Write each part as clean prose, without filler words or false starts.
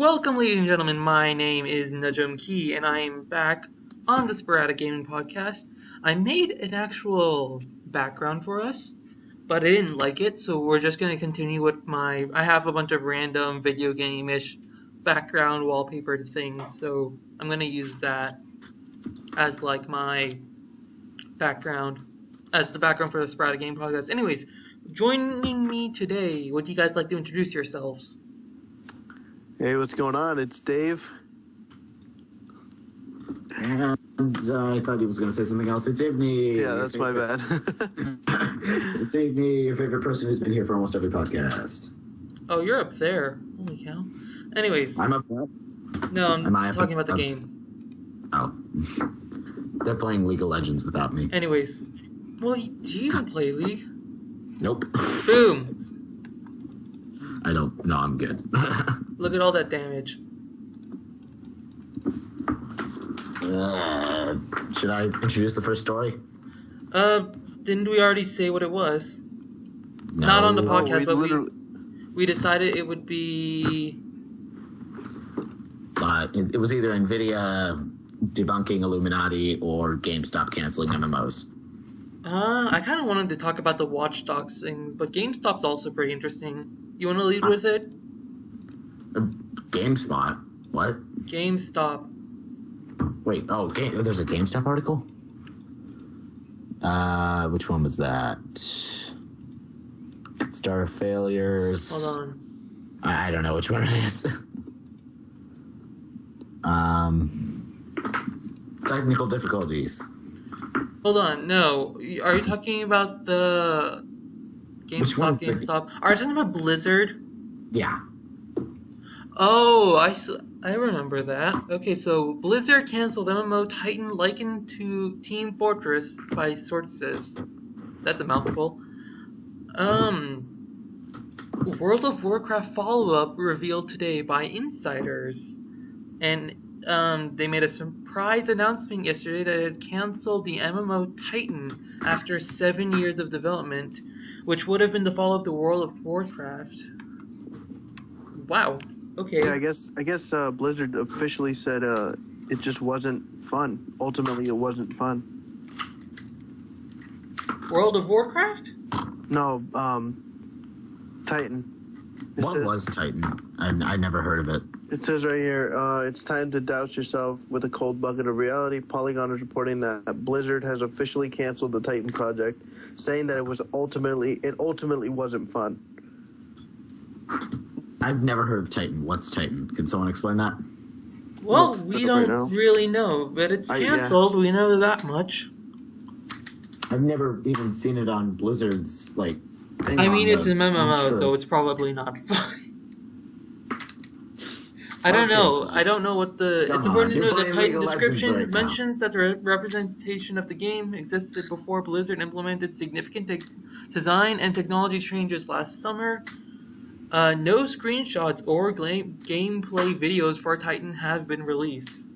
Welcome, ladies and gentlemen. My name is Nujumkey, and I am back on the Sporadic Gaming Podcast. I made an actual background for us, but I didn't like it, so we're just going to continue with I have a bunch of random video game-ish background wallpaper things, so I'm going to use that as like my background, as the background for the Sporadic Gaming Podcast. Anyways, joining me today, would you guys like to introduce yourselves? Hey, what's going on? It's Dave. And I thought he was going to say something else. It's Igni. Yeah, that's my bad. It's Igni, your favorite person who's been here for almost every podcast. Oh, you're up there. Holy cow. Anyways. I'm up there? No, I'm talking about the game. Oh. They're playing League of Legends without me. Anyways. Well, do you even play League? Nope. Boom. I don't. No, I'm good. Look at all that damage. Should I introduce the first story? Didn't we already say what it was? No. Not on the podcast, but literally... we decided it would be... It was either NVIDIA debunking Illuminati or GameStop canceling MMOs. I kind of wanted to talk about the Watch Dogs thing, but GameStop's also pretty interesting. You want to lead with it? GameSpot? What? GameStop. Wait, there's a GameStop article? Which one was that? Star Failures. Hold on. I don't know which one it is. Technical difficulties. Hold on, no. Are you talking about the GameStop? Are you talking about Blizzard? Yeah. Oh, I remember that. Okay, so Blizzard canceled MMO Titan likened to Team Fortress by sources. That's a mouthful. World of Warcraft follow-up revealed today by insiders. And they made a surprise announcement yesterday that it had canceled the MMO Titan after 7 years of development, which would have been the follow-up to World of Warcraft. Wow. Okay. Yeah, I guess Blizzard officially said it just wasn't fun. Ultimately, it wasn't fun. World of Warcraft? No, Titan. What was Titan? I never heard of it. It says right here, it's time to douse yourself with a cold bucket of reality. Polygon is reporting that Blizzard has officially canceled the Titan project, saying that it ultimately wasn't fun. I've never heard of Titan. What's Titan? Can someone explain that? Well, we don't really know, but it's canceled. Yeah. We know that much. I've never even seen it on Blizzard's thing. I mean, it's an MMO, so it's probably not fun. I don't know. I don't know what the... It's important to know the Titan description mentions that the representation of the game existed before Blizzard implemented significant design and technology changes last summer. No screenshots or gameplay videos for Titan have been released.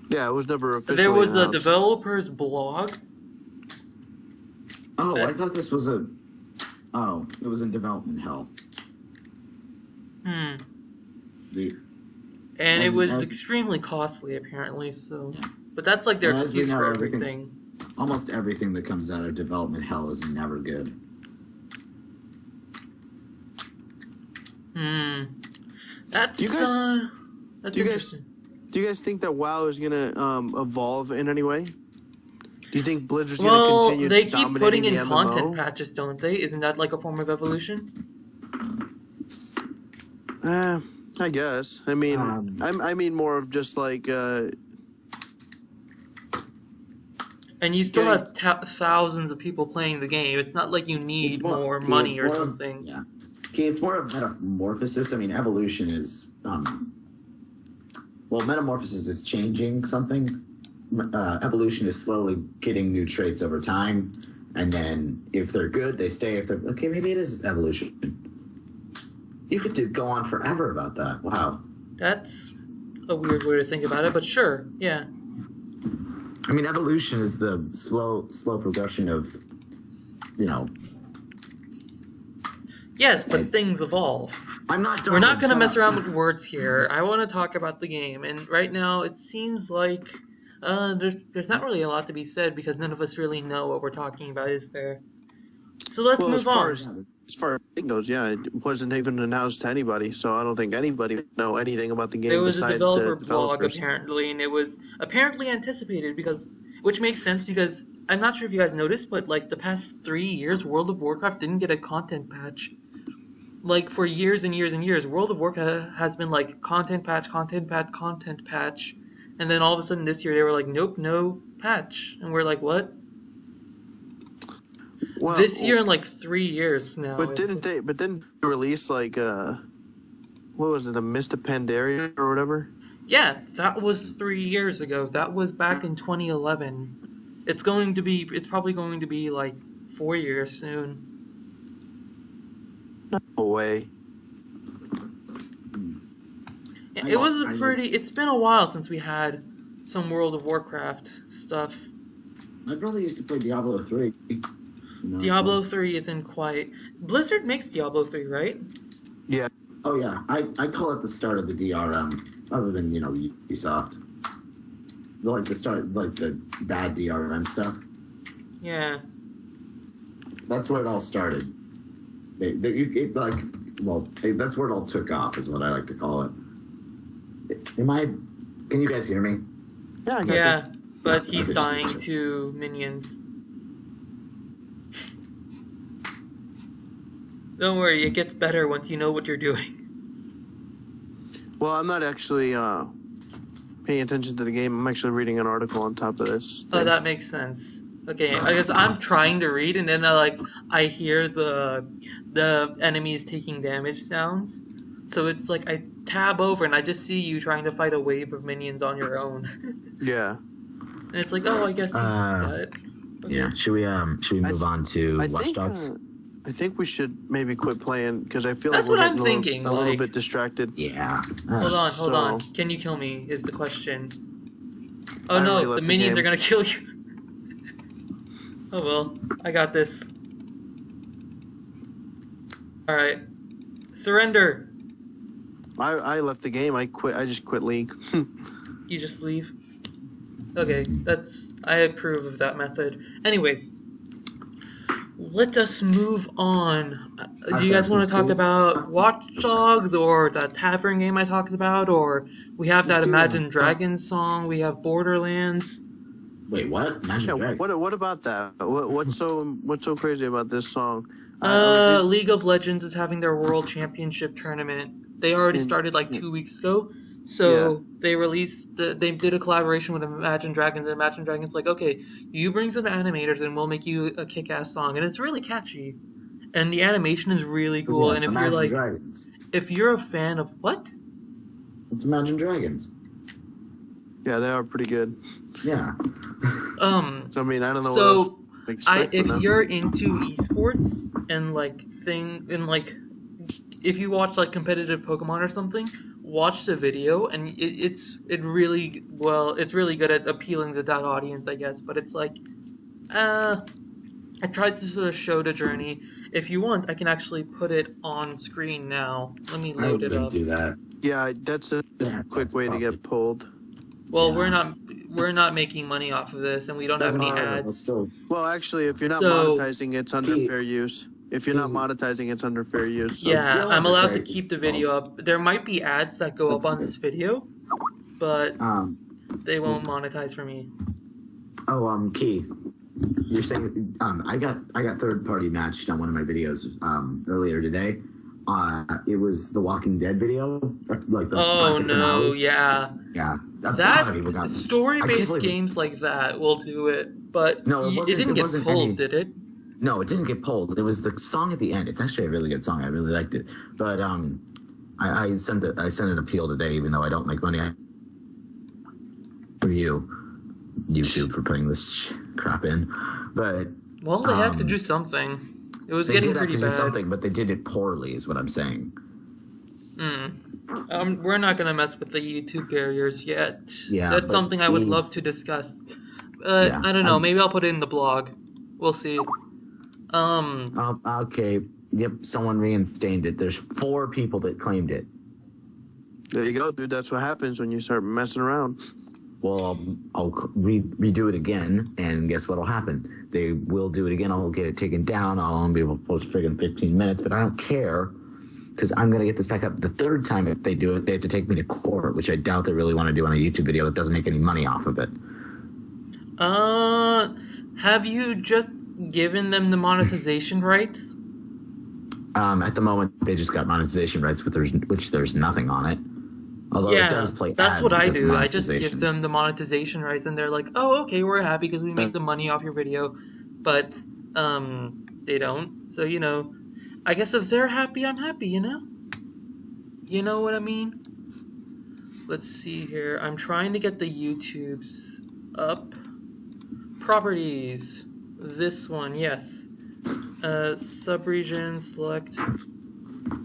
Yeah, it was never officially There was announced. the developer's blog. Oh, I thought this was it was in development hell. And it was extremely costly, apparently, so... Yeah. But that's like their excuse for everything. Almost everything that comes out of development hell is never good. That's, do you guys think that WoW is gonna evolve in any way? Do you think Blizzard's gonna continue they keep dominating putting in the MMO? content patches, don't they? Isn't that like a form of evolution? I guess. I mean, I mean more of just like. And you still have thousands of people playing the game. It's not like you need more money or something. Yeah. Okay, it's more of metamorphosis. I mean, evolution is metamorphosis is changing something. Evolution is slowly getting new traits over time, and then if they're good, they stay. If they're okay, maybe it is evolution. You could go on forever about that. Wow. That's a weird way to think about it, but sure, yeah. I mean, evolution is the slow progression of, Yes, but things evolve. I'm not. We're not going to mess around with words here. I want to talk about the game, and right now it seems like there's not really a lot to be said because none of us really know what we're talking about, is there? So let's move on. As far as it goes, yeah, it wasn't even announced to anybody, so I don't think anybody would know anything about the game. There was a besides developer the blog developers. apparently, and it was apparently anticipated which makes sense because I'm not sure if you guys noticed, but like the past 3 years, World of Warcraft didn't get a content patch. Like for years and years and years, World of Warcraft has been like content patch, and then all of a sudden this year they were like, nope, no patch, and we're like, what? Well, this year in like 3 years now. But didn't they release like what was it, the Mist of Pandaria or whatever? Yeah, that was 3 years ago. That was back in 2011. It's probably going to be like 4 years soon. No way. Yeah, it's been a while since we had some World of Warcraft stuff. My brother used to play Diablo 3. Diablo 3 isn't quite... Blizzard makes Diablo 3, right? Yeah. Oh, yeah. I call it the start of the DRM, other than, Ubisoft. Like the start, like the bad DRM stuff. Yeah. That's where it all started. That's where it all took off, is what I like to call it. Can you guys hear me? Yeah, I got Yeah, you. but he's dying to minions. Don't worry, it gets better once you know what you're doing. Well, I'm not actually paying attention to the game. I'm actually reading an article on top of this. Oh, that makes sense. Okay, I guess I'm trying to read, and then I hear the enemies taking damage sounds. So it's like I tab over and I just see you trying to fight a wave of minions on your own. Yeah. And it's like, oh, I guess he's dead. Okay. Yeah. Should we move on to Watch Dogs? I think we should maybe quit playing because I feel That's like we're what I'm getting thinking, a little like- bit distracted. Yeah. Hold on. Can you kill me? Is the question. Oh I already no, left the the minions game. are gonna kill you. Oh well, I got this. Alright. Surrender! I left the game. I quit. I just quit League. You just leave? Okay, I approve of that method. Anyways, let us move on. Do you guys want to talk about Watch Dogs or that tavern game I talked about, or we have that Imagine Dragons song, we have Borderlands. Wait, what? Imagine Dragons. What about that? What's so crazy about this song? League of Legends is having their World Championship tournament. They already started like 2 weeks ago. So they did a collaboration with Imagine Dragons, and Imagine Dragons like, okay, you bring some animators and we'll make you a kick-ass song, and it's really catchy, and the animation is really cool. Yeah, and it's if you're Imagine like, Dragons. if you're a fan of what? It's Imagine Dragons. Yeah, they are pretty good. Yeah. So I mean, I don't know. So, what else to expect if from them. you're into esports and if you watch like competitive Pokemon or something, watch the video, and it's really good at appealing to that audience, I guess. But it's like, I tried to sort of show the journey. If you want, I can actually put it on screen now. Let me load it up. Do that. Yeah, that's a quick way to get pulled. Well, Yeah. we're not making money off of this, and we don't have any ads. Still, Well, actually, if you're not So- monetizing, it's under fair use. If you're not monetizing, it's under fair use. So. Yeah, still I'm allowed to underpaid. keep the video up. There might be ads that go up on this video, but they won't monetize for me. Key. You're saying I got third party matched on one of my videos earlier today. It was the Walking Dead video, like the Oh the no, finale. yeah. Yeah, a ton That of people got- I can't story-based believe it. games like that will do it, but No, it wasn't- didn't it get wasn't pulled, any- did it? No, it didn't get pulled. It was the song at the end. It's actually a really good song. I really liked it. But I sent an appeal today, even though I don't make money. For you, YouTube, for putting this crap in. But Well, they had to do something. It was they getting did have pretty to do bad. something, but they did it poorly, is what I'm saying. We're not gonna mess with the YouTube barriers yet. Yeah, That's but something I would love it's- to discuss. Yeah, I don't know. Maybe I'll put it in the blog. We'll see. Okay, Yep, someone reinstated it. There's 4 people that claimed it. There you go, dude. That's what happens when you start messing around. Well, I'll redo it again, and guess what'll happen? They will do it again. I'll get it taken down. I'll only be able to post friggin' 15 minutes, but I don't care because I'm going to get this back up. The third time if they do it, they have to take me to court, which I doubt they really want to do on a YouTube video that doesn't make any money off of it. Have you just given them the monetization rights? At the moment, they just got monetization rights, but there's nothing on it. Although it does play that's ads what I because do. I just give them the monetization rights, and they're like, "Oh, okay, we're happy because we make the money off your video," but they don't. So I guess if they're happy, I'm happy. You know what I mean? Let's see here. I'm trying to get the YouTubes up. Properties. This one, yes. Subregion. Select.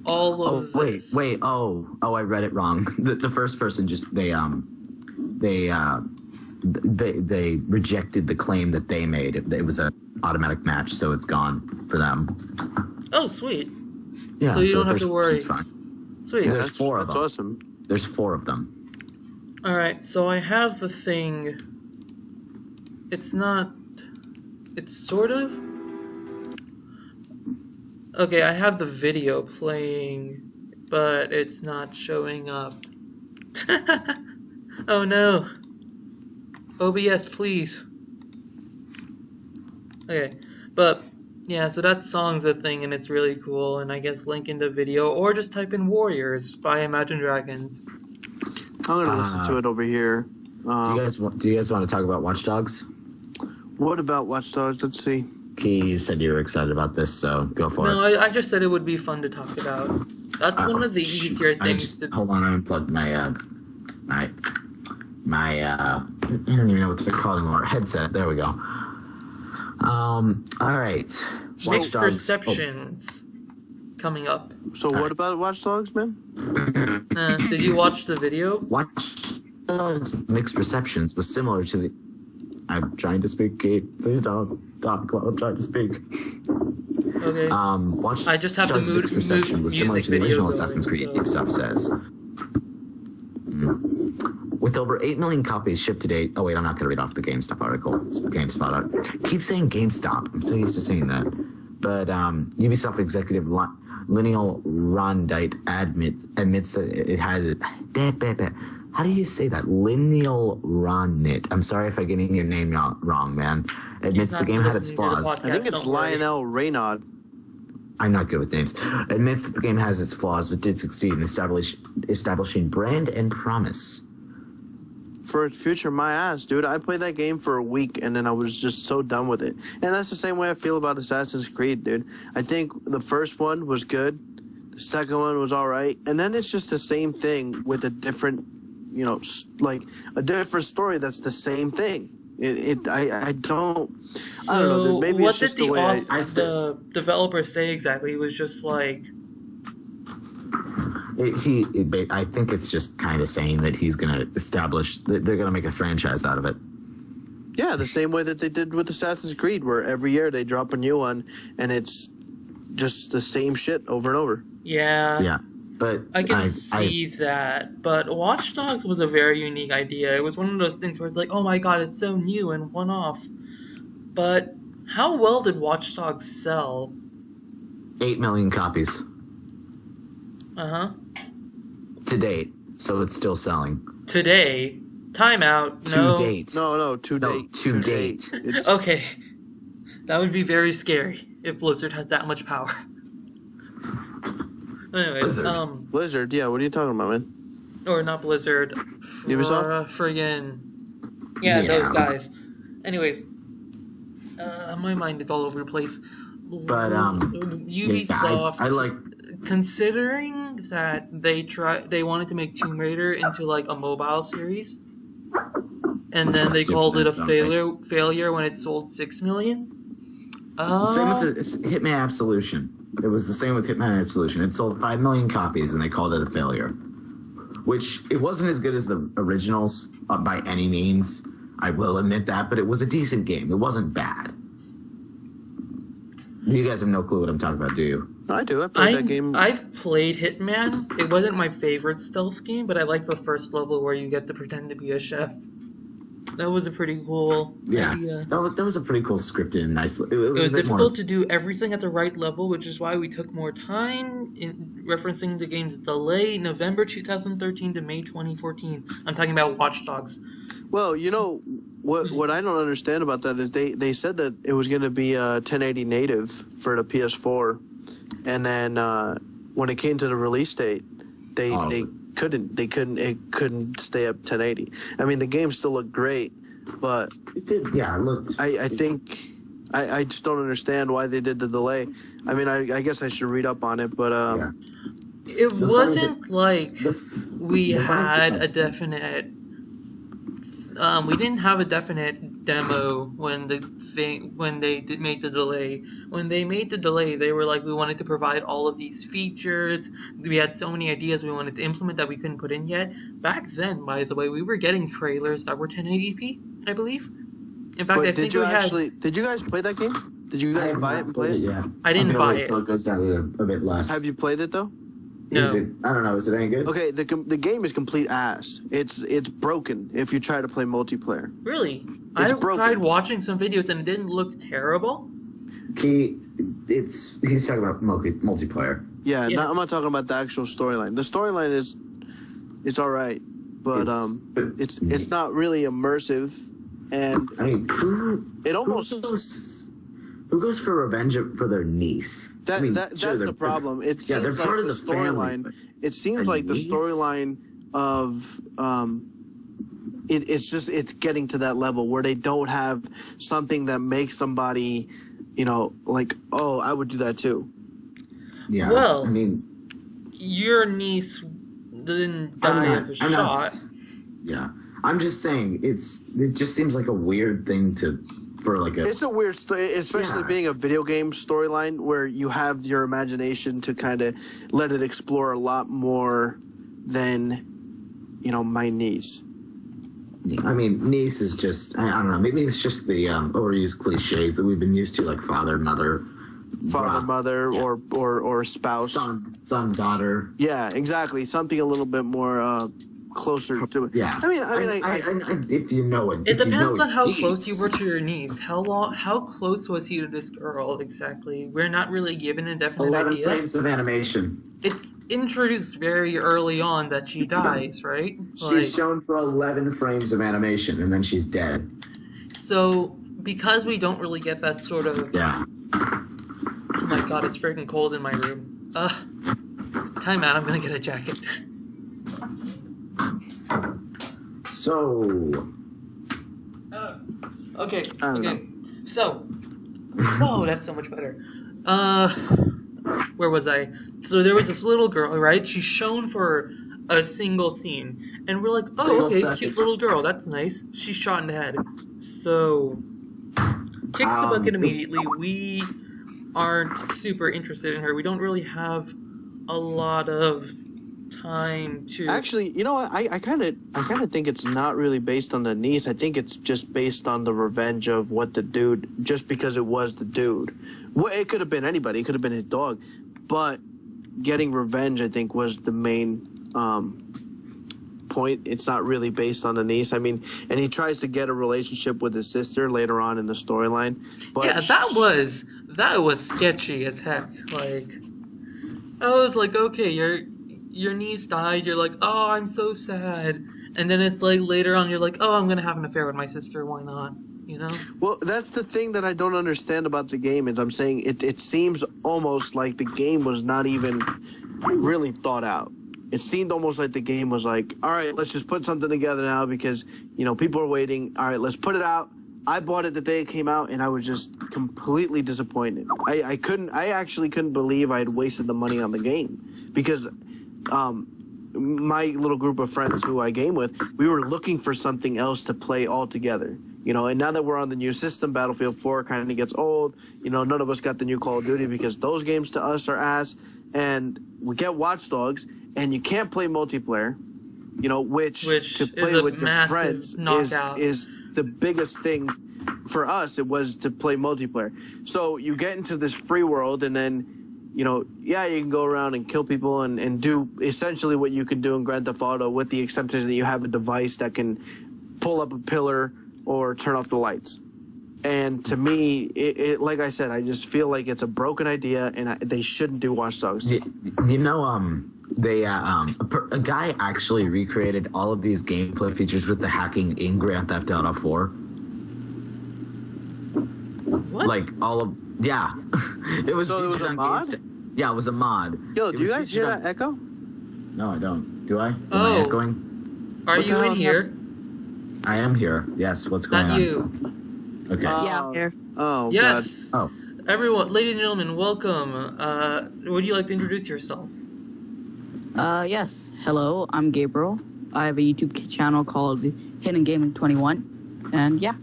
All of this. Wait. Oh, I read it wrong. The first person just they rejected the claim that they made. It was an automatic match, so it's gone for them. Oh, sweet. Yeah, so you don't have to worry. It's fine. Sweet. Yeah, there's 4 of them. That's awesome. There's 4 of them. All right, so I have the thing. It's not. It's sort of. Okay, I have the video playing, but it's not showing up. Oh no. OBS, please. Okay, but yeah, so that song's a thing and it's really cool, and I guess link in the video or just type in Warriors by Imagine Dragons. I'm gonna listen to it over here. Do you guys want to talk about Watch Dogs? What about Watch Dogs? Let's see. Key, you said you were excited about this, so go for it. No, I just said it would be fun to talk about. That's one of the easier things. Hold on, I unplugged my I don't even know what they're called anymore. Headset. There we go. All right. Watch Dogs. Perceptions coming up. So what about Watch Dogs, man? Did you watch the video? Watch Dogs Mixed Receptions was similar to the. I'm trying to speak, Kate. Please don't talk while I'm trying to speak. Okay. Watch I just have Dogs the Mixed Reception was similar to the original Assassin's Creed, Ubisoft says. With over 8 million copies shipped to date. Oh, wait, I'm not going to read off the GameStop article. It's GameSpot article. Keep saying GameStop. I'm so used to saying that. But Ubisoft executive Lineal Rondite admits that it has. How do you say that? Lineal Ronnit. I'm sorry if I'm getting your name wrong, man. Admits the game had its flaws. I think it's Lionel Reynaud. I'm not good with names. Admits that the game has its flaws, but did succeed in establishing brand and promise. For its future, my ass, dude. I played that game for a week, and then I was just so done with it. And that's the same way I feel about Assassin's Creed, dude. I think the first one was good. The second one was all right. And then it's just the same thing with a different, like a different story that's the same thing. I don't know, dude. Maybe it's just the way the developer say exactly? It was just like... I think it's just kind of saying that he's going to establish that they're going to make a franchise out of it. Yeah, the same way that they did with Assassin's Creed, where every year they drop a new one, and it's just the same shit over and over. Yeah. Yeah, but I can see that. But Watch Dogs was a very unique idea. It was one of those things where it's like, oh my god, it's so new and one-off. But how well did Watch Dogs sell? 8 million copies. Uh-huh. To date, so it's still selling. Today? Time out. No. To date. No, to date. To date. Okay. That would be very scary if Blizzard had that much power. Anyways, Blizzard, yeah, what are you talking about, man? Or not Blizzard. Ubisoft? Friggin'... Yeah, those guys. Anyways, my mind is all over the place. But, Ubisoft... I like... Considering that they wanted to make Tomb Raider into like a mobile series, and then they called it a failure when it sold 6 million. Same with the Hitman Absolution. It was the same with Hitman Absolution. It sold 5 million copies, and they called it a failure. Which it wasn't as good as the originals by any means. I will admit that, but it was a decent game. It wasn't bad. You guys have no clue what I'm talking about, do you? I do. I played that game. I've played Hitman. It wasn't my favorite stealth game, but I like the first level where you get to pretend to be a chef. That was a pretty cool idea. That was a pretty cool scripted and nice. It was a bit difficult to do everything at the right level, which is why we took more time in referencing the game's delay, November 2013 to May 2014. I'm talking about Watch Dogs. Well, you know, what I don't understand about that is they said that it was going to be 1080 native for the PS4, and then when it came to the release date, it couldn't stay up 1080. I mean, the game still looked great, but it did. Yeah, it looked. I think I just don't understand why they did the delay. I mean, I guess I should read up on it, but it wasn't like we had a definite. We didn't have a definite demo when they made the delay. When they made the delay, they were like, we wanted to provide all of these features. We had so many ideas we wanted to implement that we couldn't put in yet. Back then, by the way, we were getting trailers that were 1080p, I believe. In fact, I think did you guys play that game? Did you guys buy it and play it? Yeah, I didn't buy it. It goes down a bit less. Have you played it though? No. I don't know. Is it any good? Okay, the game is complete ass. It's broken if you try to play multiplayer. Really? It's I broken. tried watching some videos and it didn't look terrible. He's talking about multiplayer. Yeah. I'm not talking about the actual storyline. The storyline it's all right, but it's not really immersive, and I mean, who goes for revenge for their niece? That's the problem. It seems like the storyline. It seems like the storyline of it's getting to that level where they don't have something that makes somebody, like, oh, I would do that too. Yeah. Well, I mean, your niece didn't die of a shot. Yeah, I'm just saying it just seems like a weird thing it's a weird story, especially being a video game storyline where you have your imagination to kind of let it explore a lot more than, my niece. I mean, niece is just, I don't know, maybe it's just the overused cliches that we've been used to, like father, mother, or spouse. Son, daughter. Yeah, exactly. Something a little bit more closer to it. Yeah. I mean, if you know it. It depends on how close you were to your niece. How close was he to this girl exactly? We're not really given a definite 11 idea. frames of animation. It's introduced very early on that she dies, right? She's shown for 11 frames of animation, and then she's dead. So, because we don't really get that sort of... Yeah. Oh my god, it's freaking cold in my room. Time out, I'm gonna get a jacket. So... Okay. So... Oh, that's so much better. Where was I? So there was this little girl, right? She's shown for a single scene. And we're like, oh, okay, cute little girl. That's nice. She's shot in the head. So... Kicks the bucket immediately. We aren't super interested in her. We don't really have a lot of time to... Actually, you know what? I kind of think it's not really based on the niece. I think it's just based on the revenge of what the dude... Just because it was the dude. Well, it could have been anybody. It could have been his dog. But getting revenge, I think, was the main point. It's not really based on the niece. I mean, and he tries to get a relationship with his sister later on in the storyline. But yeah, that was sketchy as heck. Like, I was like, okay, your niece died. You're like, oh, I'm so sad. And then it's like later on, you're like, oh, I'm gonna have an affair with my sister. Why not? Well, that's the thing that I don't understand about the game is I'm saying it seems almost like the game was not even really thought out. It seemed almost like the game was like, all right, let's just put something together now because, people are waiting. All right, let's put it out. I bought it the day it came out, and I was just completely disappointed. I actually couldn't believe I had wasted the money on the game because my little group of friends who I game with, we were looking for something else to play all together. And now that we're on the new system, Battlefield 4 kind of gets old. none of us got the new Call of Duty because those games to us are ass. And we get Watch Dogs, and you can't play multiplayer, which to play with your friends is the biggest thing for us, it was to play multiplayer. So you get into this free world, and then, you can go around and kill people and do essentially what you can do in Grand Theft Auto, with the exception that you have a device that can pull up a pillar or turn off the lights. And to me, it like I said, I just feel like it's a broken idea, and they shouldn't do Watch Dogs. A guy actually recreated all of these gameplay features with the hacking in Grand Theft Auto 4. What? Like all of it was. So it was a mod? Yeah, it was a mod. Yo, do you guys hear that echo? No, I don't. Do I? Am I echoing? Are What the you hell in is here? I am here. Yes. What's going Not on? you. Okay. Yeah, I'm here. Oh, Yes. Oh. Everyone, ladies and gentlemen, welcome. Would you like to introduce yourself? Yes. Hello, I'm Gabriel. I have a YouTube channel called Hidden Gaming 21. And yeah.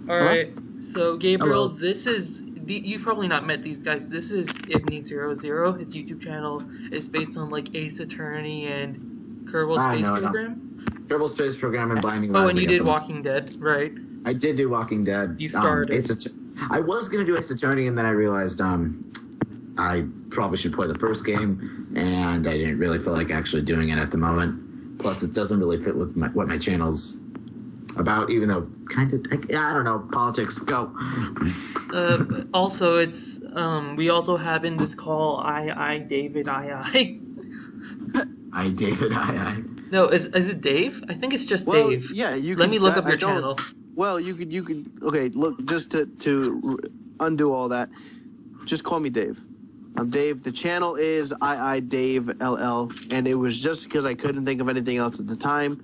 All right. So, Gabriel, Hello. this is... You've probably not met these guys. This is Ibney00. His YouTube channel is based on, like, Ace Attorney and Kerbal Space Program. Kerbal Space Program and Binding of Oh, Isaac. and you did Walking Dead, right? I did do Walking Dead. You started. I was going to do Ace Attorney, and then I realized I probably should play the first game, and I didn't really feel like actually doing it at the moment. Plus, it doesn't really fit with what my channel's about, even though I don't know, politics, go. Also, it's, we also have in this call, David, I, David, I. No, is it Dave? I think it's just Well, Dave. yeah, you Let could, me look that- up your I don't- channel. Well, you could. Okay, look, just to undo all that, just call me Dave. I'm Dave. The channel is Dave LL, and it was just because I couldn't think of anything else at the time.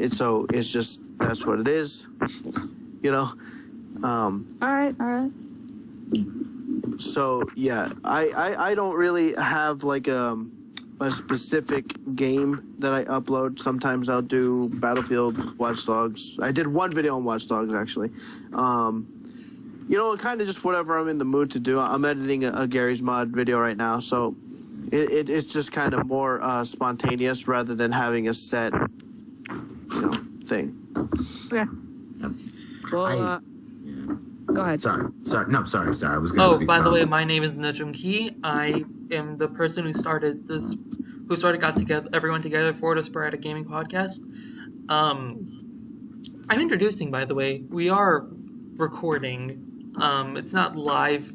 So it's just that's what it is. All right. So yeah, I don't really have like a specific game that I upload. Sometimes I'll do Battlefield, Watch Dogs. I did one video on Watch Dogs actually. Kind of just whatever I'm in the mood to do. I'm editing a Gary's Mod video right now, so it's just kind of more spontaneous rather than having a set, thing. Okay. Well, go ahead. Sorry. No, sorry. I was going to Oh, speak by the about way, it. my name is Nujumkey. I am the person who got everyone together for the Sporadic Gaming Podcast. I'm introducing, by the way. We are recording. It's not live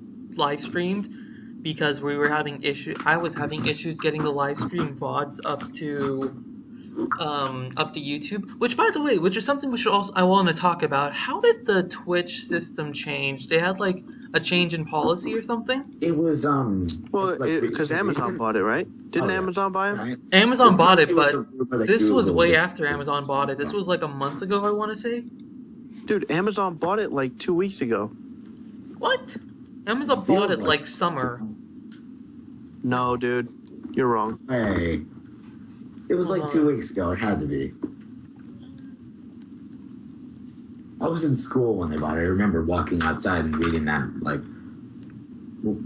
streamed because we were having I was having issues getting the live stream VODs up to YouTube. Which, by the way, is something I want to talk about. How did the Twitch system change? They had like a change in policy or something. It was Well, because Amazon bought it, right? Didn't Amazon buy it? Right? Amazon bought it, but this was Google way did. after Amazon bought it. This was like a month ago, I want to say. Dude, Amazon bought it like 2 weeks ago. What? Amazon Feels bought it like- like summer. No, dude, you're wrong. Hey. It was like 2 weeks ago. It had to be. I was in school when they bought it. I remember walking outside and reading that, like,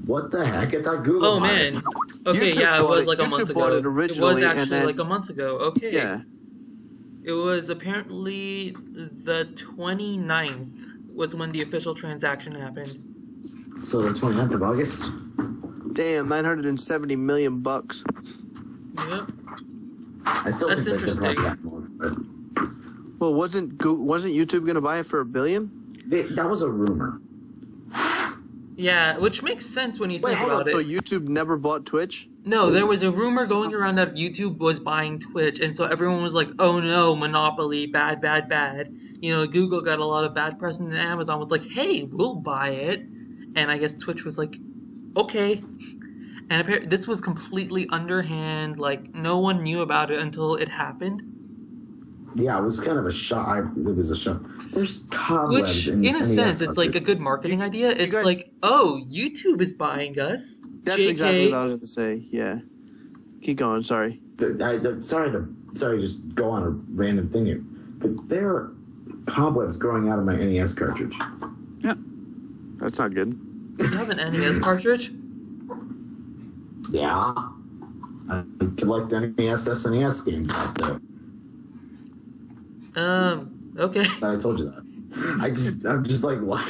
what the heck? I thought Google Oh bought man. it. Okay, YouTube yeah, it bought was it. like a YouTube month bought ago. it originally, was actually and then- like a month ago. Okay. Yeah. It was apparently the 29th was when the official transaction happened. So the 29th of August? Damn, $970 million. Yep. I still That's think they could interesting. have that more. But Well, wasn't YouTube gonna buy it for $1 billion? that was a rumor. Yeah, which makes sense when you Wait, think hold about up. it. So YouTube never bought Twitch? No, there was a rumor going around that YouTube was buying Twitch, and so everyone was like, oh no, monopoly, bad. Google got a lot of bad press, and Amazon was like, hey, we'll buy it. And I guess Twitch was like, okay. And this was completely underhand, like, no one knew about it until it happened. Yeah, it was kind of a shock. It was a shock. There's cobwebs Which, in in this a NES sense, it's like a good marketing idea. It's guys- like, oh, YouTube is buying us. That's JK. exactly what I was gonna say. Yeah. Keep going. Sorry. Sorry to just go on a random thing here, but there are cobwebs growing out of my NES cartridge. That's not good. You have an NES cartridge? Yeah. I collect NES SNES games out there. Okay. I told you that. I'm just like, what?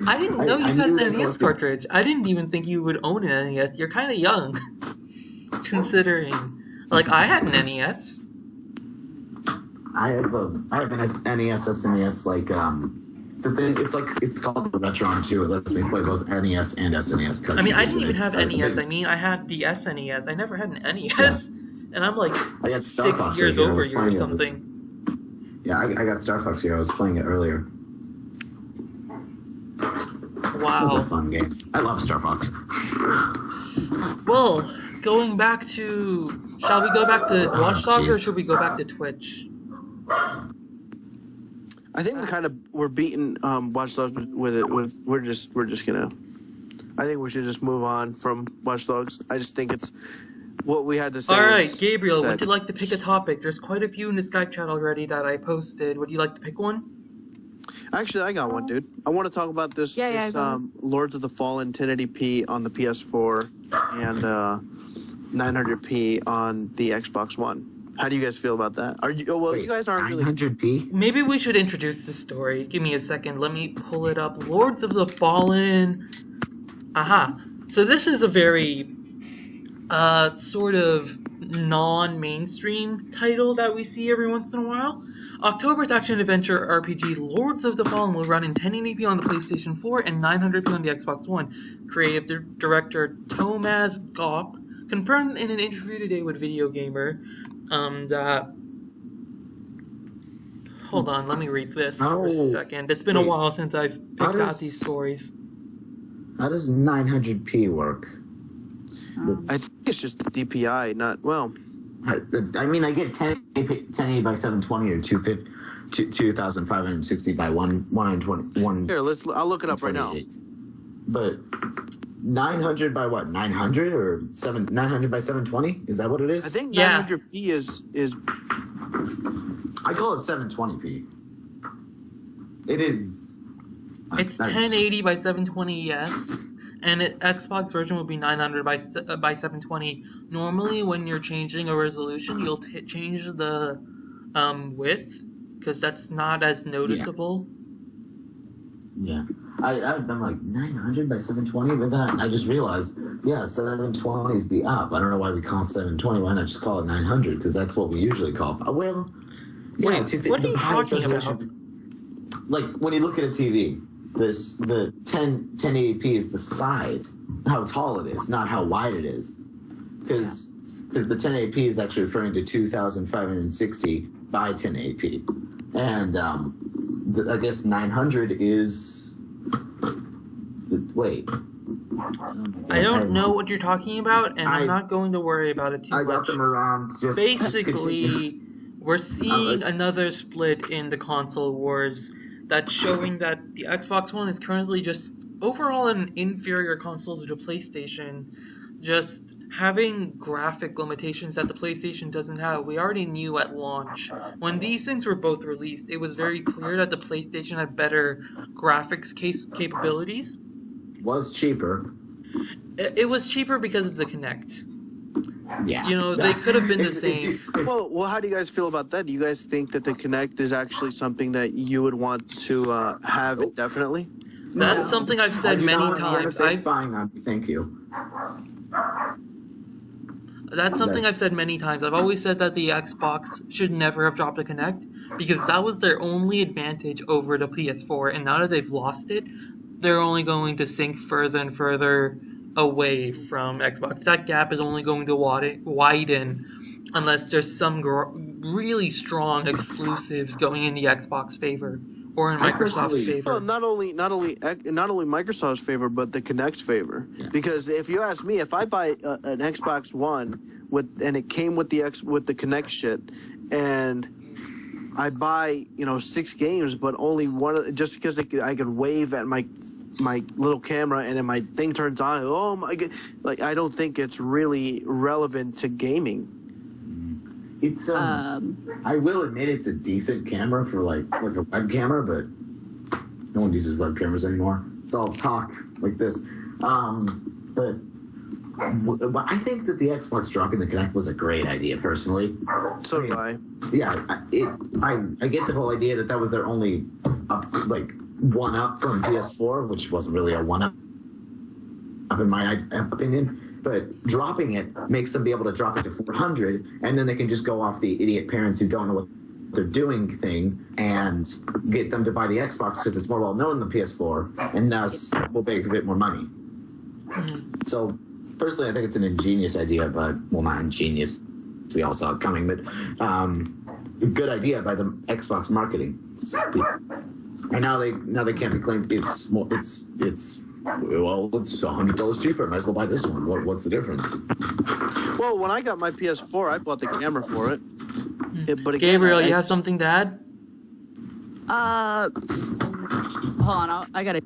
I didn't know you had an knew NES cartridge. I didn't even think you would own an NES. You're kind of young, considering. Like, I had an NES. I have an NES, SNES, like, it's a thing, it's called the Retron 2. It lets me play both NES and SNES cartridges. I mean, I didn't even have NES. I mean, I had the SNES. I never had an NES. And I'm like I got Star 6 Fox years right here. over you or something. Yeah, I got Star Fox here. I was playing it earlier. Wow. It's a fun game. I love Star Fox. Well, going back to... Shall we go back to Watch Dogs or should we go back to Twitch? I think we're beating Watch Dogs with it. We're just gonna. I think we should just move on from Watch Dogs. I just think it's what we had to say. All right, Gabriel, would you like to pick a topic? There's quite a few in the Skype chat already that I posted. Would you like to pick one? Actually, I got one, dude. I want to talk about this Lords of the Fallen 1080p on the PS4 and 900p on the Xbox One. How do you guys feel about that? You guys aren't really 900p. Maybe we should introduce the story. Give me a second. Let me pull it up. Lords of the Fallen. Aha. So this is a very sort of non-mainstream title that we see every once in a while. October's action-adventure RPG Lords of the Fallen will run in 1080p on the PlayStation 4 and 900p on the Xbox One. Creative director Tomas Gopp confirmed in an interview today with Video Gamer that... Hold on, let me read this for a second. It's been a while since I've picked out these stories. How does 900p work? I think it's just the DPI, not... Well... I mean, I get 1080 by 720 or 2560 by 120. Here, I'll look it up right now. But 900 by what? 900 or 900 by 720? Is that what it is? I think 900p is. I call it 720p. It is. It's 1080 by 720, yes. And Xbox version would be 900 by 720. Normally, when you're changing a resolution, you'll change the width, because that's not as noticeable. Yeah. I'm like, 900 by 720? But then I just realized, 720 is the up. I don't know why we call it 720. Why not just call it 900? Because that's what we usually call it. Well, yeah. What are you talking about? Like, when you look at a TV, the 1080p is the side, how tall it is, not how wide it is. Because the 1080p is actually referring to 2560 by 1080p. And I guess 900 is... Wait. I don't know what you're talking about, and I'm not going to worry about it too much. I got them around. Basically, we're seeing another split in the console wars that's showing that the Xbox One is currently just overall an inferior console to the PlayStation, just having graphic limitations that the PlayStation doesn't have. We already knew at launch. When these things were both released, it was very clear that the PlayStation had better graphics capabilities. Was cheaper. It was cheaper because of the Kinect. Yeah. You know, they could have been the same. Well, how do you guys feel about that? Do you guys think that the Kinect is actually something that you would want to have indefinitely? That's something I've said many times. Thank you. That's something I've said many times. I've always said that the Xbox should never have dropped a Kinect because that was their only advantage over the PS4, and now that they've lost it, they're only going to sink further and further away from Xbox. That gap is only going to widen unless there's some really strong exclusives going in the Xbox favor or in Microsoft's favor. Well, not only Microsoft's favor, but the Kinect's favor. Yeah. Because if you ask me, if I buy an Xbox One and it came with the Kinect shit, and I buy 6 games, but only one, just because I could wave at my little camera and then my thing turns on. Oh my god! Like, I don't think it's really relevant to gaming. It's I will admit it's a decent camera for like a web camera, but no one uses web cameras anymore. It's all talk like this. But I think that the Xbox dropping the Kinect was a great idea, personally. So do I. Yeah, I get the whole idea that was their only like one up from PS4, which wasn't really a one up in my opinion. But dropping it makes them be able to drop it to 400, and then they can just go off the idiot parents who don't know what they're doing thing and get them to buy the Xbox because it's more well known than the PS4, and thus will make a bit more money. So personally, I think it's an ingenious idea, but well, not ingenious. We all saw it coming, but a good idea by the Xbox marketing. And now they can't be claimed it's $100 cheaper. Might as well buy this one. What's the difference? Well, when I got my PS4, I bought the camera for it. But again, Gabriel, you have something to add? Hold on, I gotta. I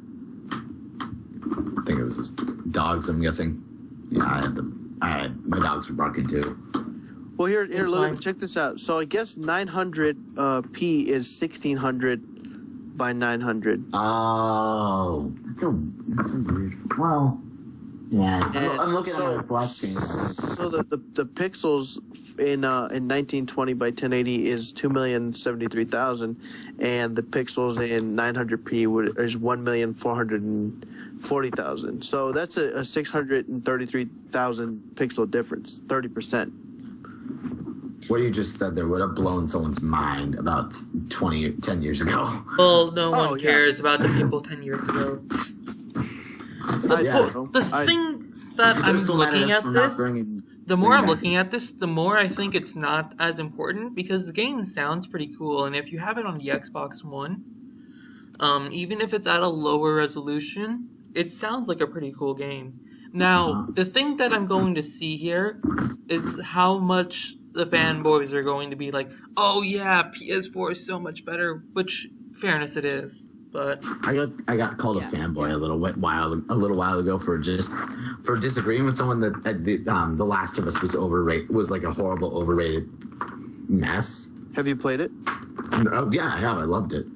think it was just dogs. I'm guessing. Yeah, my dogs were barking too. Well, here, look, check this out. So I guess 900p is 1600 by 900. Oh, that's weird. Well, yeah. I'm looking at my black screen. So the pixels in 1920 by 1080 is 2,073,000, and the pixels in 900p is 1,440,000. So that's a 633,000 pixel difference, 30%. What you just said there would have blown someone's mind about 10 years ago. Well, no one cares about the people 10 years ago. The thing that I'm looking at this, the more I'm looking at this, the more I think it's not as important, because the game sounds pretty cool, and if you have it on the Xbox One, even if it's at a lower resolution, it sounds like a pretty cool game. Now, the thing that I'm going to see here is how much the fanboys are going to be like, oh yeah, PS4 is so much better, which, fairness, it is. But I got called a fanboy a little while ago for disagreeing with someone that The Last of Us was like a horrible overrated mess. Have you played it? Oh yeah, I have. I loved it.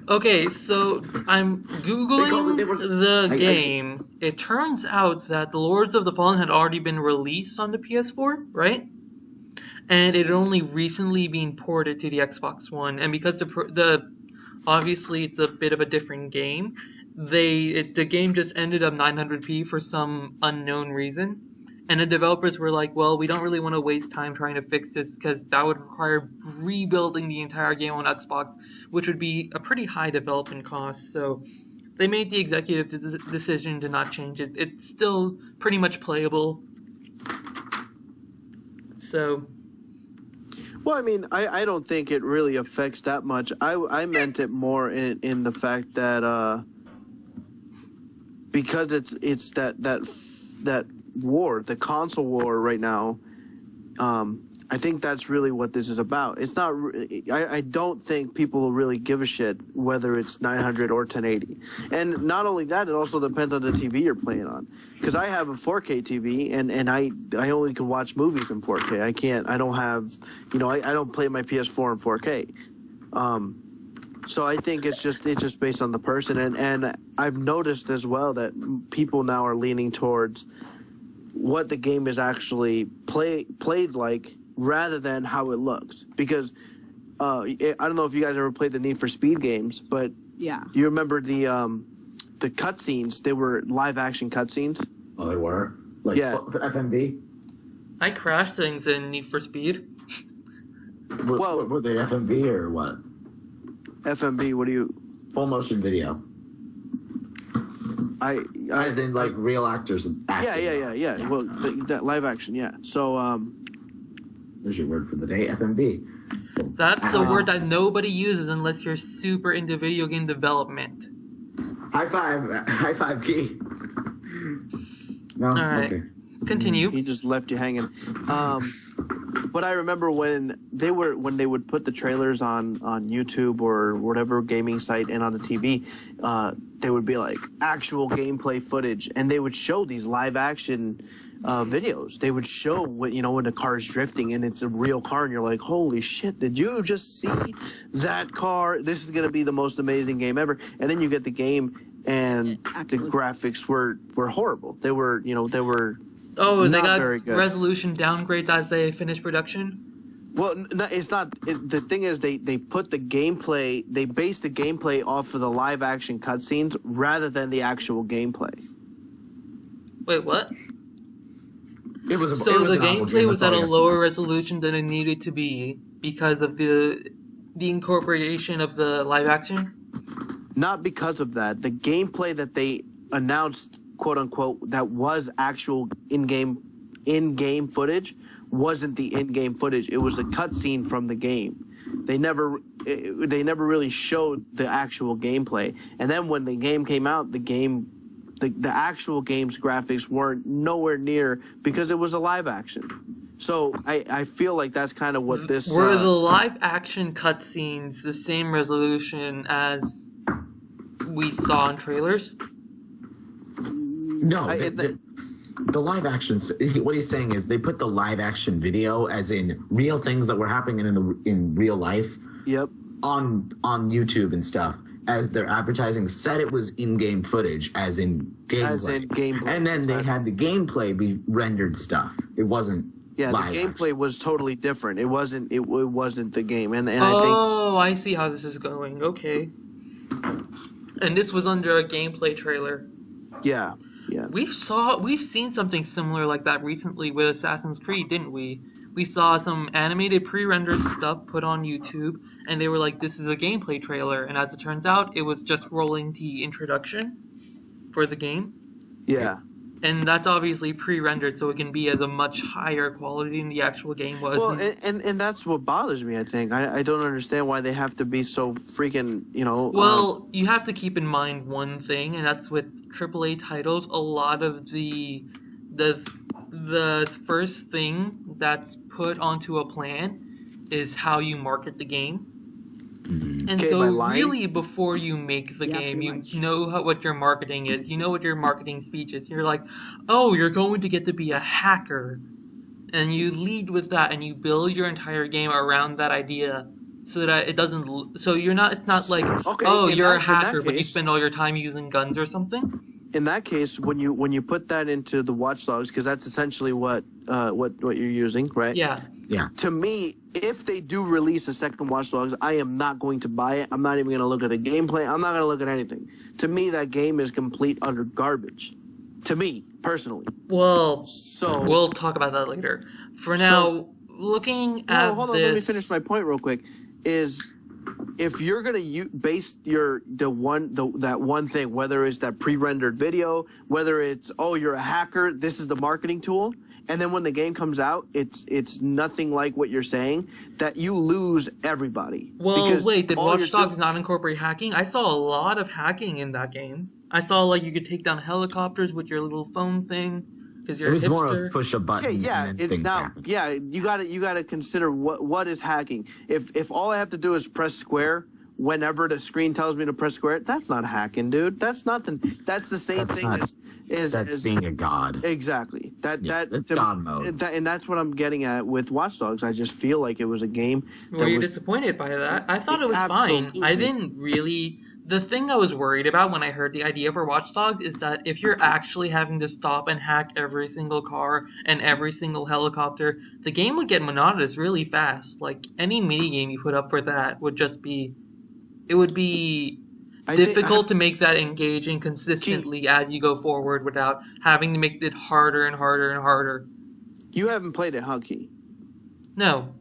Okay, so I'm Googling the game. It turns out that The Lords of the Fallen had already been released on the PS4, right? And it had only recently been ported to the Xbox One. And because obviously it's a bit of a different game, the game just ended up 900p for some unknown reason. And the developers were like, well, we don't really want to waste time trying to fix this because that would require rebuilding the entire game on Xbox, which would be a pretty high development cost. So they made the executive decision to not change it. It's still pretty much playable. So... Well, I mean, I don't think it really affects that much. I meant it more in the fact that because it's that war, the console war right now. I think that's really what this is about. It's not. I don't think people will really give a shit whether it's 900 or 1080. And not only that, it also depends on the TV you're playing on. Because I have a 4K TV, and I only can watch movies in 4K. I don't have, I don't play my PS4 in 4K. So I think it's just based on the person. And I've noticed as well that people now are leaning towards what the game is actually played like, rather than how it looks. Because I don't know if you guys ever played the Need for Speed games, but yeah, you remember the cutscenes? They were live action cutscenes. Oh, they were? Like FMV? I crashed things in Need for Speed. Were they FMV or what? FMV, what do you... Full motion video. As in, like, real actors acting. Yeah. Well, that live action, yeah. So, there's your word for the day, FMV. That's a word that nobody uses unless you're super into video game development. High five, Key. No? All right. Okay. Continue. He just left you hanging. But I remember when they would put the trailers on YouTube or whatever gaming site and on the TV, they would be like actual gameplay footage, and they would show these live action videos. They would show when the car is drifting and it's a real car, and you're like, holy shit, did you just see that car? This is gonna be the most amazing game ever. And then you get the game, and the graphics were horrible. They were Oh, not they got very good. resolution downgrades as they finished production? Well, no, it's not. The thing is, they put the gameplay. They based the gameplay off of the live action cutscenes rather than the actual gameplay. Wait, what? It was So the gameplay was at a lower resolution than it needed to be because of the incorporation of the live action? Not because of that. The gameplay that they announced, quote unquote, that was actual in-game footage wasn't the in-game footage. It was a cutscene from the game. They never really showed the actual gameplay. And then when the game came out, the actual game's graphics weren't nowhere near because it was a live action. So I feel like that's kind of what this... Were the live action cutscenes the same resolution as we saw in trailers? No, the live actions. What he's saying is they put the live action video, as in real things that were happening in real life. Yep. On YouTube and stuff, as their advertising said it was in-game footage, as in gameplay. As in gameplay. And then they had the gameplay be rendered stuff. It wasn't. Yeah, the gameplay action. was totally different. It wasn't the game, and I see how this is going. Okay. And this was under a gameplay trailer. Yeah. We've seen something similar like that recently with Assassin's Creed, didn't we? We saw some animated pre-rendered stuff put on YouTube, and they were like, "This is a gameplay trailer." And as it turns out, it was just rolling the introduction for the game. Yeah. And that's obviously pre-rendered, so it can be as a much higher quality than the actual game was. Well, and that's what bothers me, I think. I don't understand why they have to be so freaking, Well, you have to keep in mind one thing, and that's with AAA titles, a lot of the first thing that's put onto a plan is how you market the game. And Okay, so really before you make the game, you know what your marketing is. You know what your marketing speech is. You're like, oh, you're going to get to be a hacker. And you lead with that and you build your entire game around that idea so that it doesn't... So you're not... It's not like, you're a hacker, but you spend all your time using guns or something. In that case, when you put that into the Watch Dogs, because that's essentially what you're using, right? Yeah. To me, if they do release a second Watch Dogs, I am not going to buy it. I'm not even going to look at the gameplay. I'm not going to look at anything. To me, that game is complete utter garbage. To me, personally. Well, so we'll talk about that later. For now, looking at hold on, let me finish my point real quick. Is if you're gonna base that one thing, whether it's that pre-rendered video, whether it's you're a hacker, this is the marketing tool, and then when the game comes out, it's nothing like what you're saying, that you lose everybody. Well, wait, did Watch Dogs not incorporate hacking? I saw a lot of hacking in that game. I saw you could take down helicopters with your little phone thing. It was more of push a button. Okay, yeah, and then things happen. Yeah, you gotta consider what is hacking. If all I have to do is press square whenever the screen tells me to press square, that's not hacking, dude. That's nothing. That's the same thing as being a god. Exactly. That's God mode. And that's what I'm getting at with Watch Dogs. I just feel like it was a game. Were you disappointed by that? I thought it was fine. I didn't really. The thing I was worried about when I heard the idea for Watch Dogs is that if you're actually having to stop and hack every single car and every single helicopter, the game would get monotonous really fast. Like, any minigame you put up for that would just be... It would be difficult to make that engaging consistently as you go forward without having to make it harder and harder and harder. You haven't played it, huh, Key? No.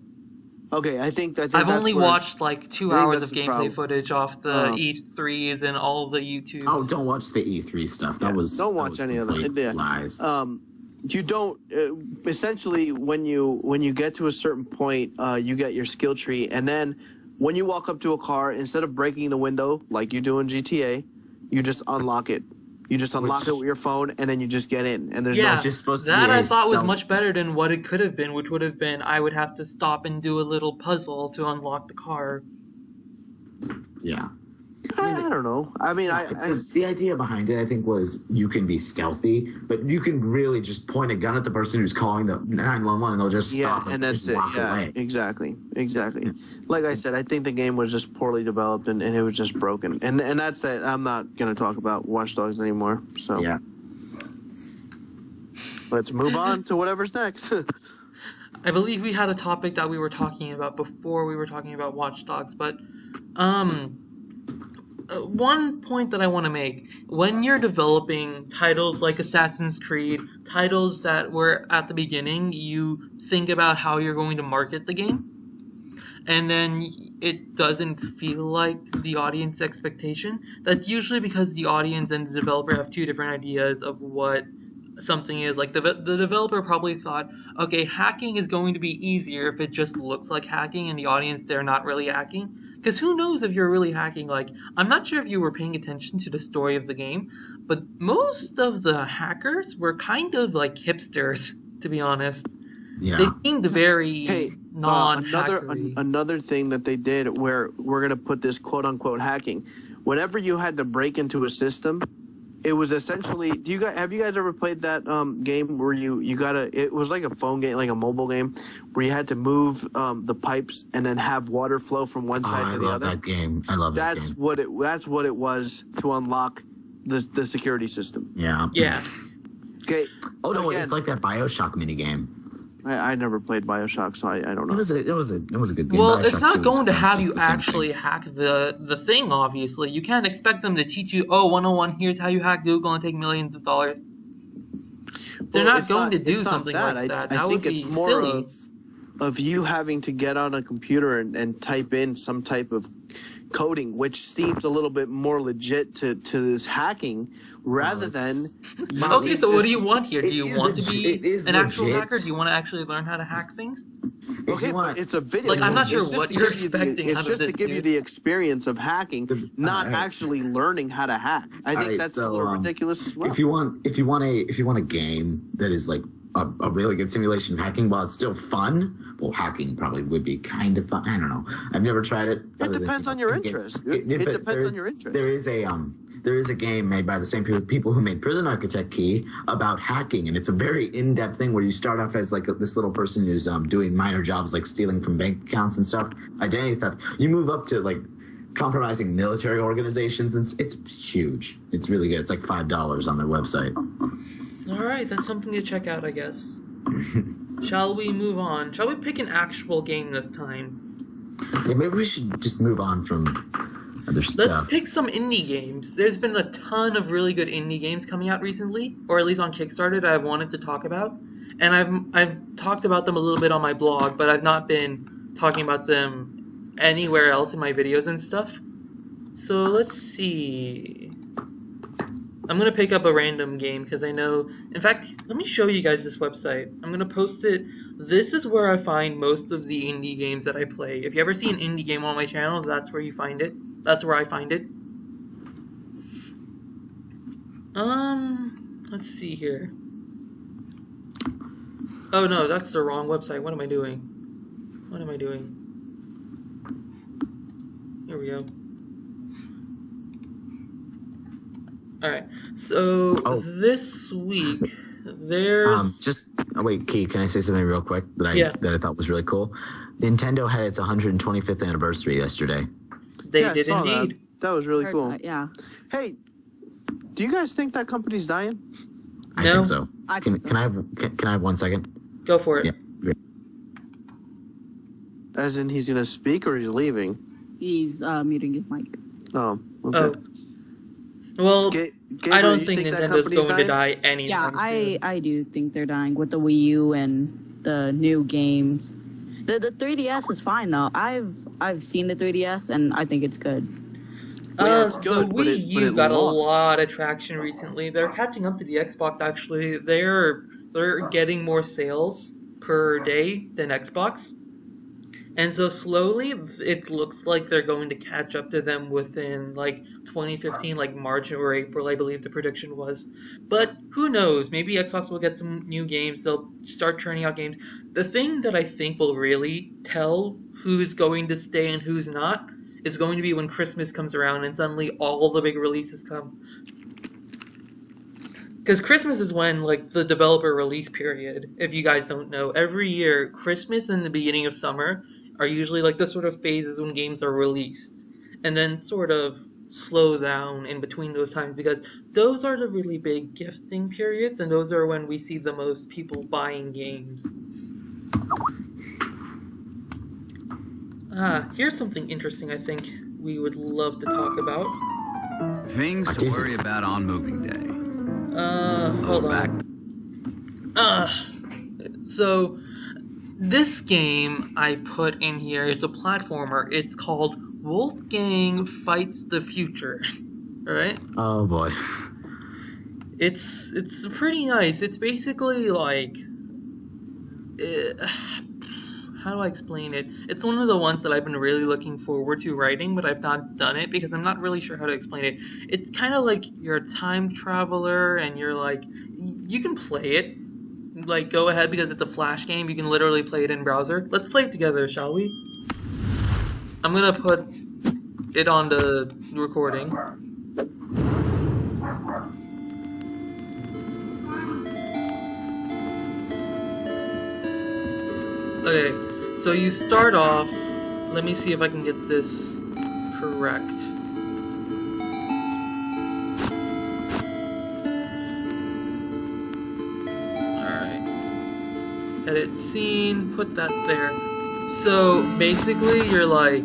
Okay, I think I've only watched 2 hours of gameplay footage off the E3s and all the YouTubes. Oh, don't watch the E3 stuff. Don't watch any of that. Lies. You don't. Essentially, when you get to a certain point, you get your skill tree, and then when you walk up to a car, instead of breaking the window like you do in GTA, you just unlock it. You just unlock it with your phone, and then you just get in. And there's just supposed to be I thought was much better than what it could have been, which would have been I would have to stop and do a little puzzle to unlock the car. Yeah. I don't know. I mean, the idea behind it, I think, was you can be stealthy, but you can really just point a gun at the person who's calling the 911, and they'll just stop and that's it. Yeah, away. Exactly. Like I said, I think the game was just poorly developed, and it was just broken. And that's that. I'm not going to talk about Watch Dogs anymore. So yeah. Let's move on to whatever's next. I believe we had a topic that we were talking about before we were talking about Watch Dogs, but one point that I want to make, when you're developing titles like Assassin's Creed, titles that were at the beginning, you think about how you're going to market the game, and then it doesn't feel like the audience expectation. That's usually because the audience and the developer have two different ideas of what something is. Like the developer probably thought, okay, hacking is going to be easier if it just looks like hacking, and the audience, they're not really hacking. Because who knows if you're really hacking? Like, I'm not sure if you were paying attention to the story of the game, but most of the hackers were kind of like hipsters, to be honest. Yeah. They seemed very non-hackery. Another thing that they did, where we're gonna put this quote unquote hacking. Whenever you had to break into a system, it was essentially. Have you guys ever played that game where you gotta? It was like a phone game, like a mobile game, where you had to move the pipes and then have water flow from one side to the other. I love that game. I love that game. That's what it was to unlock the security system. Yeah. Yeah. Okay. Oh no, it's like that BioShock mini game. I never played BioShock, so I don't know. It was a good game. Well, BioShock it's not 2 going to have just you the same actually thing. hack the thing, obviously. You can't expect them to teach you, 101, here's how you hack Google and take millions of dollars. They're not going to do something like that. I think it's more silly. of you having to get on a computer and type in some type of coding, which seems a little bit more legit to this hacking rather than... Okay, so what do you want here? Do you want to be an actual legit. hacker? Do you want to actually learn how to hack things? Okay, but it's a video. Like, I'm not sure It's what just to you're give you the- expecting out It's of just to this, give you dude. the experience of hacking, not Alright. actually learning how to hack. I think Alright, that's so, a little ridiculous as well. If you want a game that is like a really good simulation of hacking while it's still fun, well, hacking probably would be kind of fun. I don't know. I've never tried it. It depends on your interest. It depends on your interest. There is a game made by the same people who made Prison Architect Key about hacking, and it's a very in-depth thing where you start off as like this little person who's doing minor jobs like stealing from bank accounts and stuff, identity theft. You move up to like compromising military organizations, and it's huge. It's really good. It's like $5 on their website. Alright, that's something to check out, I guess. Shall we move on? Shall we pick an actual game this time? Yeah, maybe we should just move on from other stuff. Let's pick some indie games. There's been a ton of really good indie games coming out recently, or at least on Kickstarter, that I've wanted to talk about. And I've talked about them a little bit on my blog, but I've not been talking about them anywhere else in my videos and stuff. So let's see. I'm going to pick up a random game because I know... In fact, let me show you guys this website. I'm going to post it. This is where I find most of the indie games that I play. If you ever see an indie game on my channel, that's where you find it. That's where I find it. Let's see here. Oh no, that's the wrong website. What am I doing? Here we go. Alright, so this week there's... wait, Key, can I say something real quick that I thought was really cool? Nintendo had its 125th anniversary yesterday. They did indeed. That was really cool. Yeah. Hey, do you guys think that company's dying? I No. think so. I think so. Can I have 1 second? Go for it. Yeah. As in he's going to speak or he's leaving? He's muting his mic. Oh, okay. Oh. Well, Gabriel, I don't you think that Nintendo's company's going to dying? die anytime Yeah, soon. I do think they're dying with the Wii U and the new games. The 3DS is fine though. I've seen the 3DS and I think it's good. Yeah, it's good, the but Wii it U got a lost. lot of traction recently. They're catching up to the Xbox actually. They're getting more sales per day than Xbox. And so slowly, it looks like they're going to catch up to them within, like, 2015, like, March or April, I believe the prediction was. But who knows? Maybe Xbox will get some new games. They'll start churning out games. The thing that I think will really tell who's going to stay and who's not is going to be when Christmas comes around and suddenly all the big releases come. Because Christmas is when, like, the developer release period, if you guys don't know. Every year, Christmas and the beginning of summer are usually like the sort of phases when games are released, and then sort of slow down in between those times, because those are the really big gifting periods, and those are when we see the most people buying games. Here's something interesting I think we would love to talk about. Things to worry about on moving day. Hold on. So, this game I put in here, it's a platformer. It's called Wolfgang Fights the Future. Alright? Oh boy. It's pretty nice. It's basically like... how do I explain it? It's one of the ones that I've been really looking forward to writing, but I've not done it because I'm not really sure how to explain it. It's kind of like you're a time traveler and you're like... You can play it. Like, go ahead because it's a Flash game. You can literally play it in browser. Let's play it together, shall we? I'm gonna put it on the recording. Okay, so you start off. Let me see if I can get this correct. Edit scene, put that there. So basically you're like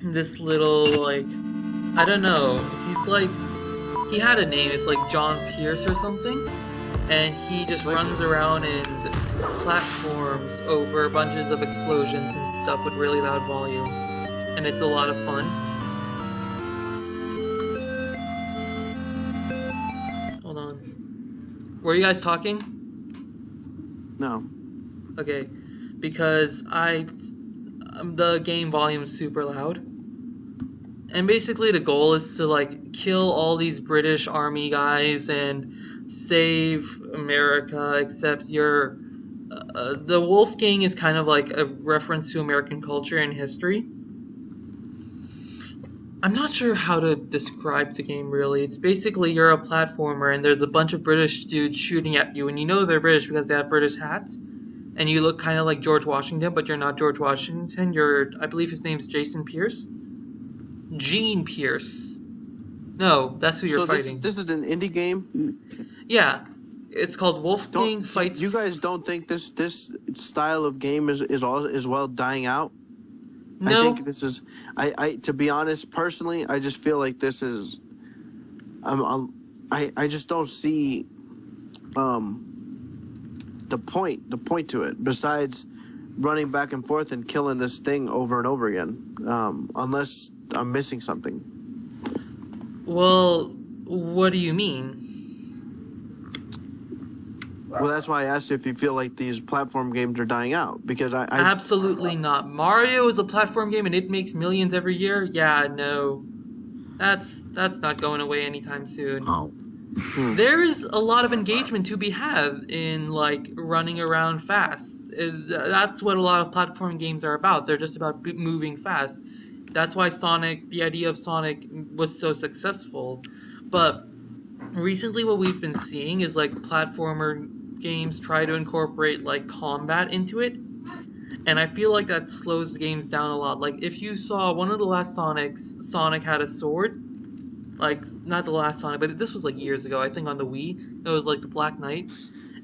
this little like I don't know, he's like he had a name, it's like John Pierce or something, and he just runs around and platforms over bunches of explosions and stuff with really loud volume. And it's a lot of fun. Hold on. Were you guys talking? No. Okay, because the game volume is super loud. And basically the goal is to like kill all these British army guys and save America, except the Wolfgang is kind of like a reference to American culture and history. I'm not sure how to describe the game really. It's basically you're a platformer and there's a bunch of British dudes shooting at you, and you know they're British because they have British hats, and you look kind of like George Washington, but you're not George Washington. I believe his name's Jason Pierce? Gene Pierce. No, that's who you're fighting. So this is an indie game? Yeah. It's called Wolfgang Fights... You guys don't think this style of game is well dying out? No. I think this is... I to be honest, personally, I just feel like this is... I just don't see the point to it, besides running back and forth and killing this thing over and over again, unless I'm missing something. Well, what do you mean? Well, that's why I asked if you feel like these platform games are dying out, because I Absolutely not. Mario is a platform game and it makes millions every year. Yeah, no. That's not going away anytime soon. Oh. There's a lot of engagement to be had in like running around fast. That's what a lot of platform games are about. They're just about moving fast. That's why the idea of Sonic was so successful. But recently what we've been seeing is like platformer games try to incorporate like combat into it, and I feel like that slows the games down a lot. Like if you saw one of the last Sonics, Sonic had a sword, like not the last Sonic, but this was like years ago, I think on the Wii. It was like the Black Knight,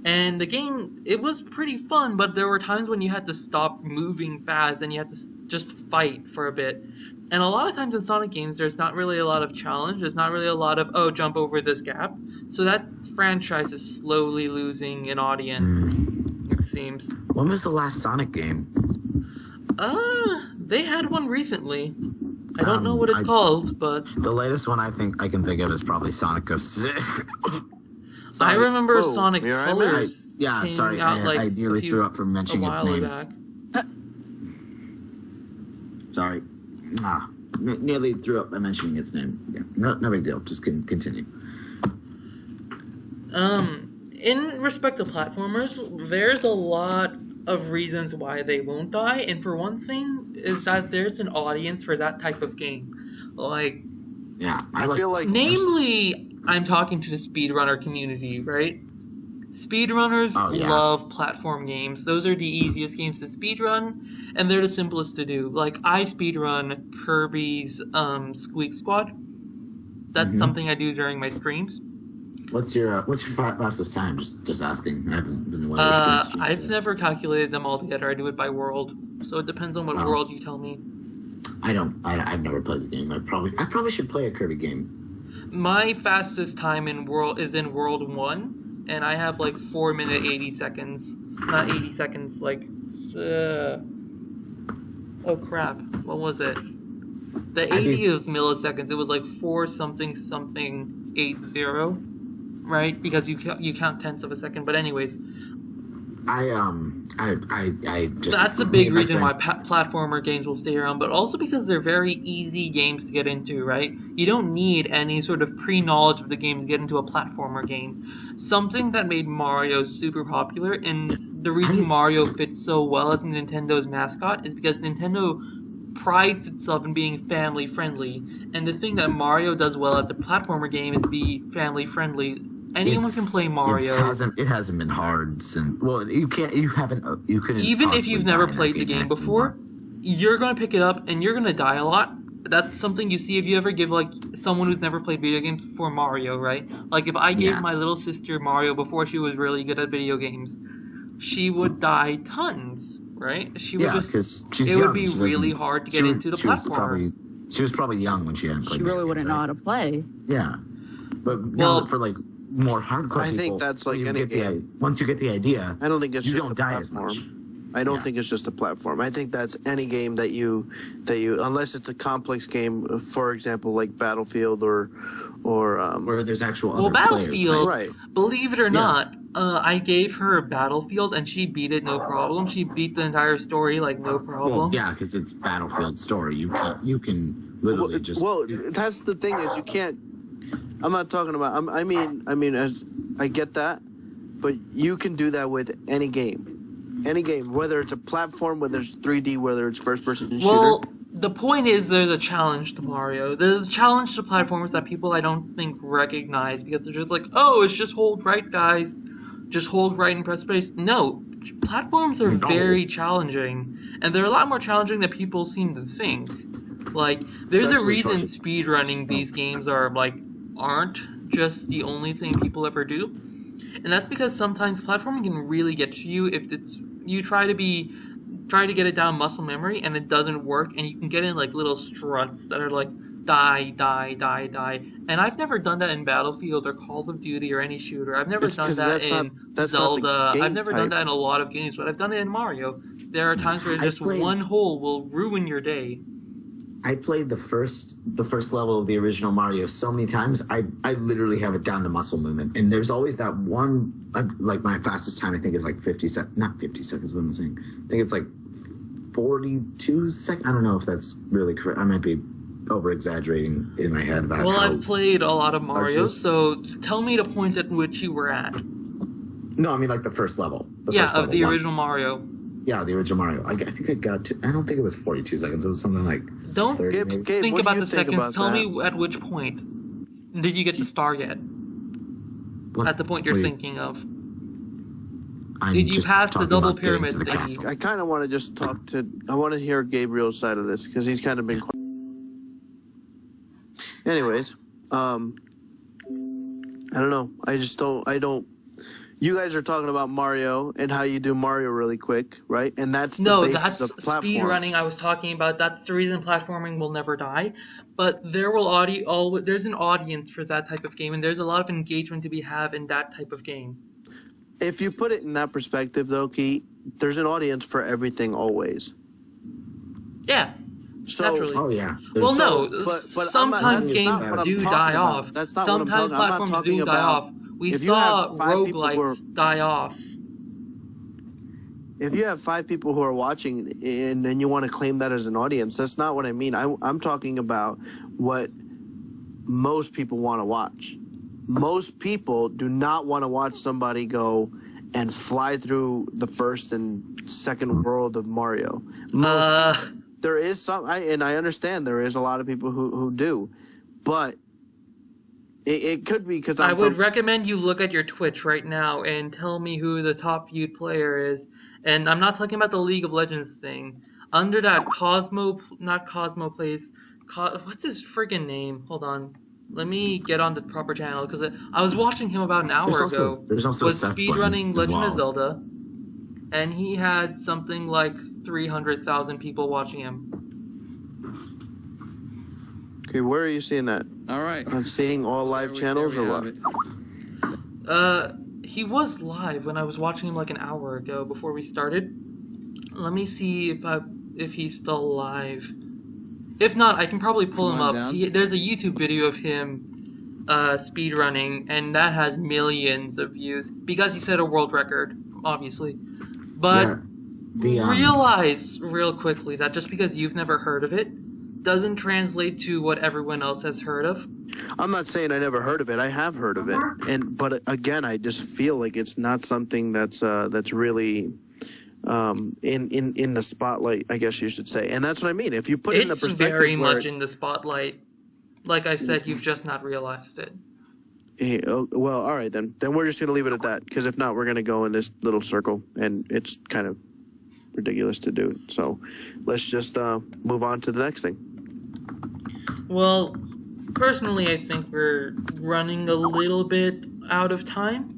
and the game, it was pretty fun, but there were times when you had to stop moving fast and you had to just fight for a bit. And a lot of times in Sonic games, there's not really a lot of challenge. There's not really a lot of, oh, jump over this gap. So that franchise is slowly losing an audience, it seems. When was the last Sonic game? They had one recently. I don't know what it's called, but... The latest one I can think of is probably Sonic Ghost. I remember Sonic you're right, Colors came sorry, out like I nearly threw up from mentioning its name. Back. Sorry. Nearly threw up by mentioning its name. Yeah, no big deal. Just continue. In respect to platformers, there's a lot of reasons why they won't die, and for one thing is that there's an audience for that type of game. Like, yeah, I feel like... Namely, I'm talking to the speedrunner community, right? Speedrunners love platform games. Those are the easiest games to speedrun, and they're the simplest to do. Like, I speedrun Kirby's Squeak Squad. That's something I do during my streams. What's your fastest time? Just asking. I haven't been one of those I've never calculated them all together. I do it by world, so it depends on what world you tell me. I've never played the game. I probably should play a Kirby game. My fastest time in world 1, and I have like 4 minute 80 seconds. Not 80 seconds, like oh crap, what was it? The 80 is milliseconds. It was like 4 something 80, right? Because you count tenths of a second. But anyways, I just that's a big reason why platformer games will stay around, but also because they're very easy games to get into, right? You don't need any sort of pre-knowledge of the game to get into a platformer game. Something that made Mario super popular, and the reason Mario fits so well as Nintendo's mascot is because Nintendo prides itself in being family friendly, and the thing that Mario does well as a platformer game is be family friendly. Anyone can play Mario. It hasn't been hard since. Well, you couldn't. Even if you've never played the game before, you're gonna pick it up and you're gonna die a lot. That's something you see if you ever give like someone who's never played video games for Mario, right? Like if I gave my little sister Mario before she was really good at video games, she would die tons, right? She would just. She's young. Would be really hard to get into the platform. She was probably young when she hadn't played. She really wouldn't know how to play. Yeah, but for like more hardcore I think that's like any game. Once you get the idea, I don't think it's just a platform. I don't think it's just a platform. I think that's any game that you unless it's a complex game, for example, like Battlefield or where there's actual other Battlefield, players, right? Believe it or not, I gave her Battlefield and she beat it no problem. She beat the entire story like no problem. Well, yeah, because it's Battlefield story. You can literally just. Well, that's the thing is you can't. I'm not talking about. I mean, as I get that, but you can do that with any game, whether it's a platform, whether it's 3D, whether it's first-person shooter. Well, the point is, there's a challenge to Mario. There's a challenge to platformers that people I don't think recognize because they're just like, oh, it's just hold right, guys, just hold right and press space. No, platforms are very challenging, and they're a lot more challenging than people seem to think. Like, there's a reason speedrunning these games aren't just the only thing people ever do, and that's because sometimes platforming can really get to you if you try to get it down muscle memory and it doesn't work, and you can get in like little struts that are like die, and I've never done that in Battlefield or Call of Duty or any shooter. I've never done that in Zelda. I've never done that in a lot of games, but I've done it in Mario. There are times where just one hole will ruin your day. I played the first level of the original Mario so many times. I literally have it down to muscle movement. And there's always that one, like my fastest time I think is like 50 seconds. Not 50 seconds, what am I saying? I think it's like 42 seconds. I don't know if that's really correct. I might be over-exaggerating in my head about I've played a lot of Mario, so tell me the point at which you were at. No, I mean like the first level. Of the original Mario. Yeah, the original Mario. I think I got to. I don't think it was 42 seconds. It was something like. Don't 30, Gabe, think about the seconds. About Tell that? me at which point. Did you get to star yet? At the point you're thinking of. Did you pass the double pyramid thing? I kind of want to just I want to hear Gabriel's side of this because he's kind of been. Anyways, I don't know. I don't. You guys are talking about Mario and how you do Mario really quick, right? And that's the basis of platforms. Speed running I was talking about. That's the reason platforming will never die. But there's an audience for that type of game, and there's a lot of engagement to be had in that type of game. If you put it in that perspective, though, Key, there's an audience for everything always. Yeah. So, naturally. Oh yeah. Well, no. But sometimes games do die off. That's not sometimes what I'm talking about. platforms do die off. We saw roguelites die off. If you have 5 people who are watching and then you want to claim that as an audience, that's not what I mean. I'm talking about what most people want to watch. Most people do not want to watch somebody go and fly through the first and second world of Mario. There is some, and I understand there is a lot of people who do, but it could be because I would recommend you look at your Twitch right now and tell me who the top viewed player is. And I'm not talking about the League of Legends thing. Under that what's his friggin' name? Hold on. Let me get on the proper channel, because I was watching him about an hour ago. There's also was Seth speedrunning Button as Legend of well. Zelda, and he had something like 300,000 people watching him. Okay, where are you seeing that? All right. I'm seeing all live channels or what? He was live when I was watching him like an hour ago before we started. Let me see if he's still live. If not, I can probably pull him up. There's a YouTube video of him speedrunning, and that has millions of views because he set a world record, obviously. But realize real quickly that just because you've never heard of it doesn't translate to what everyone else has heard of. I'm not saying I never heard of it. I have heard of it, but again, I just feel like it's not something that's really in the spotlight, I guess you should say. And that's what I mean. If you put it in the perspective, it's very much in the spotlight. Like I said, you've just not realized it. Well, all right then. Then we're just gonna leave it at that, because if not, we're gonna go in this little circle, and it's kind of ridiculous to do. So let's just move on to the next thing. Well, personally, I think we're running a little bit out of time.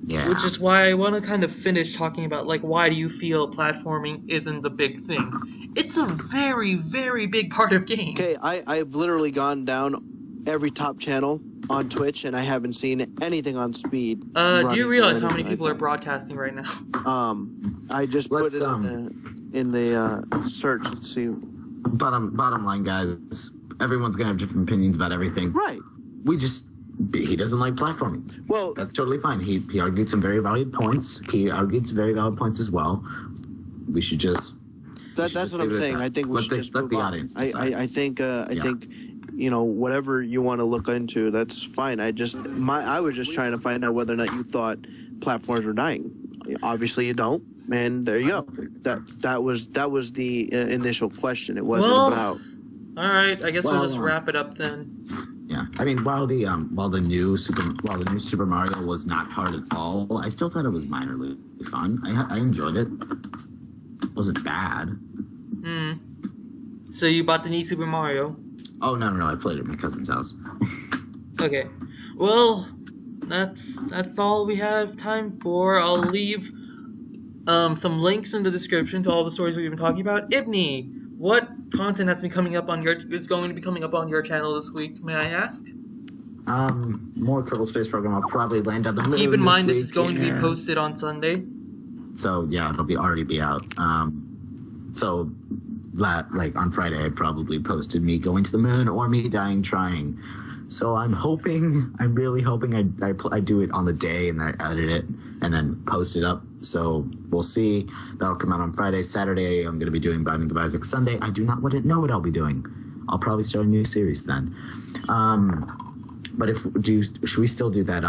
Yeah. Which is why I want to kind of finish talking about, like, why do you feel platforming isn't the big thing? It's a very, very big part of games. Okay, I've literally gone down every top channel on Twitch, and I haven't seen anything on speed. Do you realize how many people are broadcasting right now? I just put it in the search. Let's see. Bottom line, guys, everyone's gonna have different opinions about everything. Right. He doesn't like platforming. Well, that's totally fine. He argued some very valid points. He argued some very valid points as well. We should just. That's what I'm saying. I think we should just let move the on. audience decide. I think whatever you want to look into, that's fine. I was just trying to find out whether or not you thought platforms were dying. Obviously, you don't, and there you go. That was the initial question. It wasn't about. All right, I guess we'll just wrap it up then. Yeah, I mean, while the new Super Mario was not hard at all, I still thought it was minorly fun. I enjoyed it. It wasn't bad. So you bought the new Super Mario? Oh no! I played it at my cousin's house. Okay, well, that's all we have time for. I'll leave some links in the description to all the stories we've been talking about. Ibni, what content is going to be coming up on your channel this week? May I ask? More Kerbal Space Program. I'll probably land on the moon. Keep in mind this is going to be posted on Sunday. So yeah, it'll already be out. So that, like, on Friday, I probably posted me going to the moon or me dying trying. So I'm really hoping I do it on the day and then I edit it and then post it up. So we'll see. That'll come out on Friday. Saturday, I'm going to be doing Binding of Isaac. Sunday, I do not know what I'll be doing. I'll probably start a new series then. But should we still do that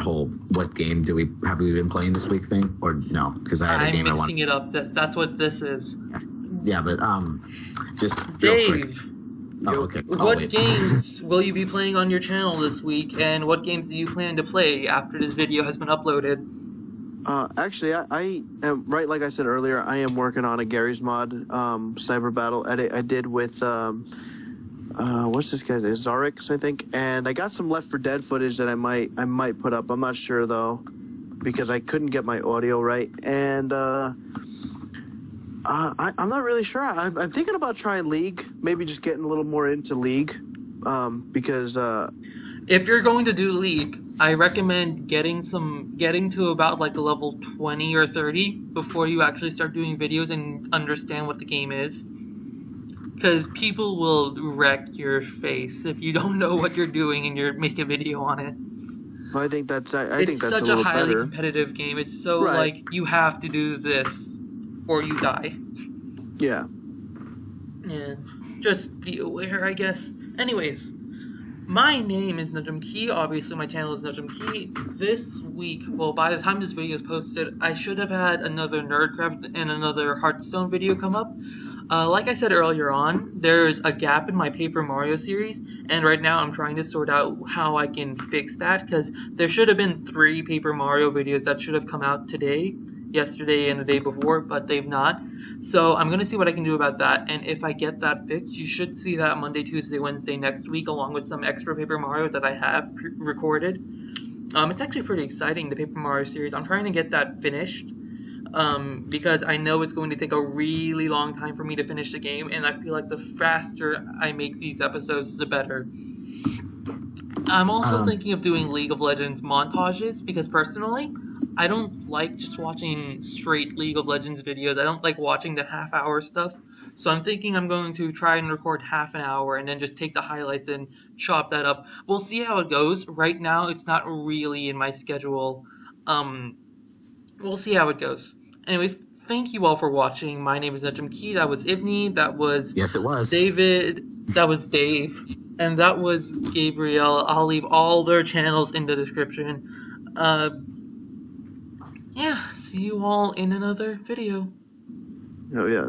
whole what game have we been playing this week thing, or no? Because I had a game I want. I'm mixing it up. That's what this is. Yeah, but just Dave. real quick. Oh, okay. What games will you be playing on your channel this week, and what games do you plan to play after this video has been uploaded? Actually, I am, right, like I said earlier, I am working on a Gary's Mod cyber battle I did with what's this guy's name? Zarix, I think, and I got some Left 4 Dead footage that I might put up. I'm not sure though, because I couldn't get my audio right, and I'm not really sure. I'm thinking about trying League, maybe just getting a little more into League, because if you're going to do League, I recommend getting to about like level 20 or 30 before you actually start doing videos and understand what the game is. Because people will wreck your face if you don't know what you're doing and you make a video on it. I think that's a little better. It's such a highly competitive game. It's so like you have to do this or you die. Yeah. Yeah. Just be aware, I guess. Anyways, my name is nujumkey. Obviously, my channel is nujumkey. This week, well, by the time this video is posted, I should have had another Nerdcraft and another Hearthstone video come up. Like I said earlier on, there's a gap in my Paper Mario series, and right now I'm trying to sort out how I can fix that, because there should have been 3 Paper Mario videos that should have come out today, yesterday and the day before, but they've not. So I'm going to see what I can do about that, and if I get that fixed, you should see that Monday, Tuesday, Wednesday next week, along with some extra Paper Mario that I have recorded. It's actually pretty exciting, the Paper Mario series. I'm trying to get that finished, because I know it's going to take a really long time for me to finish the game, and I feel like the faster I make these episodes, the better. I'm also thinking of doing League of Legends montages, because personally, I don't like just watching straight League of Legends videos. I don't like watching the half-hour stuff. So I'm thinking I'm going to try and record half an hour and then just take the highlights and chop that up. We'll see how it goes. Right now, it's not really in my schedule. We'll see how it goes. Anyways, thank you all for watching. My name is nujumkey. That was Ibni. That was Yes, it was. David. That was Dave. And that was Gabriel. I'll leave all their channels in the description. Yeah, see you all in another video. Oh, yeah.